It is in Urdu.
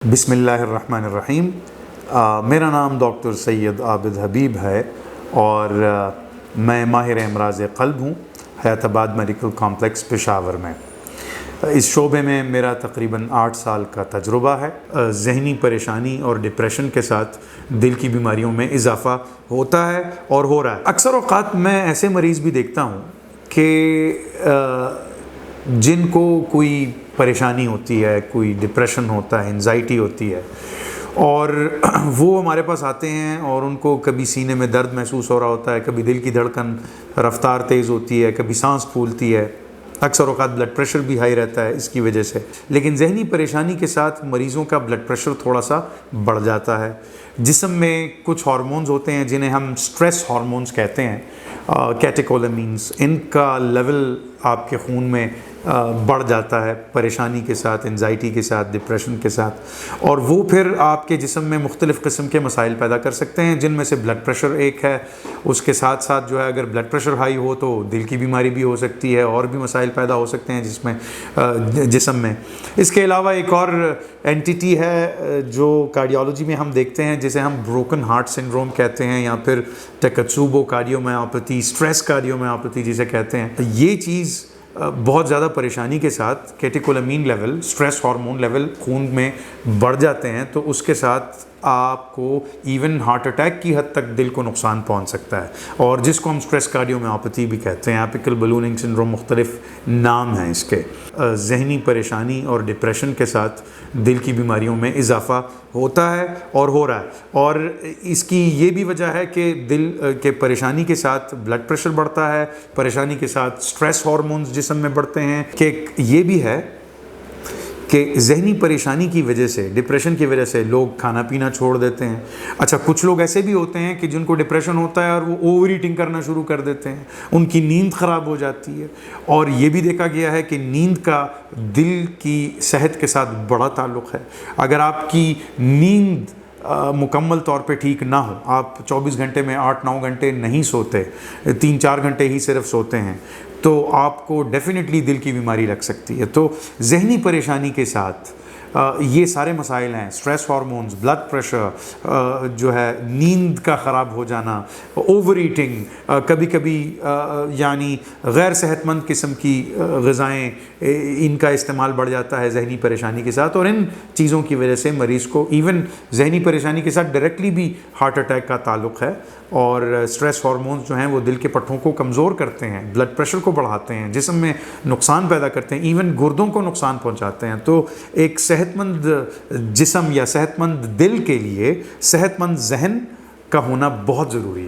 بسم اللہ الرحمن الرحیم۔ میرا نام ڈاکٹر سید عابد حبیب ہے اور میں ماہر امراض قلب ہوں حیات آباد میڈیکل کمپلیکس پشاور میں۔ اس شعبے میں میرا تقریباً 8 سال کا تجربہ ہے۔ ذہنی پریشانی اور ڈپریشن کے ساتھ دل کی بیماریوں میں اضافہ ہوتا ہے اور ہو رہا ہے۔ اکثر اوقات میں ایسے مریض بھی دیکھتا ہوں کہ جن کو کوئی پریشانی ہوتی ہے، کوئی ڈپریشن ہوتا ہے، انزائٹی ہوتی ہے، اور وہ ہمارے پاس آتے ہیں اور ان کو کبھی سینے میں درد محسوس ہو رہا ہوتا ہے، کبھی دل کی دھڑکن رفتار تیز ہوتی ہے، کبھی سانس پھولتی ہے، اکثر اوقات بلڈ پریشر بھی ہائی رہتا ہے اس کی وجہ سے۔ لیکن ذہنی پریشانی کے ساتھ مریضوں کا بلڈ پریشر تھوڑا سا بڑھ جاتا ہے۔ جسم میں کچھ ہارمونز ہوتے ہیں جنہیں ہم سٹریس ہارمونز کہتے ہیں، کیٹیکولامینز، ان کا لیول آپ کے خون میں بڑھ جاتا ہے پریشانی کے ساتھ، انزائٹی کے ساتھ، ڈپریشن کے ساتھ، اور وہ پھر آپ کے جسم میں مختلف قسم کے مسائل پیدا کر سکتے ہیں، جن میں سے بلڈ پریشر ایک ہے۔ اس کے ساتھ ساتھ جو ہے اگر بلڈ پریشر ہائی ہو تو دل کی بیماری بھی ہو سکتی ہے، اور بھی مسائل پیدا ہو سکتے ہیں جسم میں۔ اس کے علاوہ ایک اور اینٹیٹی ہے جو کارڈیالوجی میں ہم دیکھتے ہیں، جسے ہم بروکن ہارٹ سنڈروم کہتے ہیں، یا پھر ٹاکاتسوبو کارڈیومایوپیتھی، اسٹریس کارڈیومایوپیتھی جسے کہتے ہیں۔ یہ چیز بہت زیادہ پریشانی کے ساتھ کیٹیکولامین لیول، سٹریس ہارمون لیول خون میں بڑھ جاتے ہیں، تو اس کے ساتھ آپ کو ایون ہارٹ اٹیک کی حد تک دل کو نقصان پہنچ سکتا ہے، اور جس کو ہم سٹریس کارڈیومایوپیتھی بھی کہتے ہیں، اپیکل بلوننگ سنڈروم، مختلف نام ہیں اس کے۔ ذہنی پریشانی اور ڈپریشن کے ساتھ دل کی بیماریوں میں اضافہ ہوتا ہے اور ہو رہا ہے، اور اس کی یہ بھی وجہ ہے کہ دل کے پریشانی کے ساتھ بلڈ پریشر بڑھتا ہے، پریشانی کے ساتھ سٹریس ہارمونز جسم میں بڑھتے ہیں، کہ یہ بھی ہے کہ ذہنی پریشانی کی وجہ سے، ڈپریشن کی وجہ سے لوگ کھانا پینا چھوڑ دیتے ہیں۔ اچھا، کچھ لوگ ایسے بھی ہوتے ہیں کہ جن کو ڈپریشن ہوتا ہے اور وہ اوور ایٹنگ کرنا شروع کر دیتے ہیں، ان کی نیند خراب ہو جاتی ہے، اور یہ بھی دیکھا گیا ہے کہ نیند کا دل کی صحت کے ساتھ بڑا تعلق ہے۔ اگر آپ کی نیند مکمل طور پہ ٹھیک نہ ہو، آپ 24 گھنٹے میں 8-9 گھنٹے نہیں سوتے، 3-4 گھنٹے ہی صرف سوتے ہیں، تو آپ کو ڈیفینیٹلی دل کی بیماری لگ سکتی ہے۔ تو ذہنی پریشانی کے ساتھ یہ سارے مسائل ہیں، سٹریس ہارمونز، بلڈ پریشر جو ہے، نیند کا خراب ہو جانا، اوور ایٹنگ، کبھی کبھی یعنی غیر صحت مند قسم کی غذائیں، ان کا استعمال بڑھ جاتا ہے ذہنی پریشانی کے ساتھ، اور ان چیزوں کی وجہ سے مریض کو ایون ذہنی پریشانی کے ساتھ ڈائریکٹلی بھی ہارٹ اٹیک کا تعلق ہے، اور سٹریس ہارمونز جو ہیں وہ دل کے پٹھوں کو کمزور کرتے ہیں، بلڈ پریشر کو بڑھاتے ہیں، جسم میں نقصان پیدا کرتے ہیں، ایون گردوں کو نقصان پہنچاتے ہیں۔ تو ایک صحت مند جسم یا صحت مند دل کے لیے صحت مند ذہن کا ہونا بہت ضروری ہے۔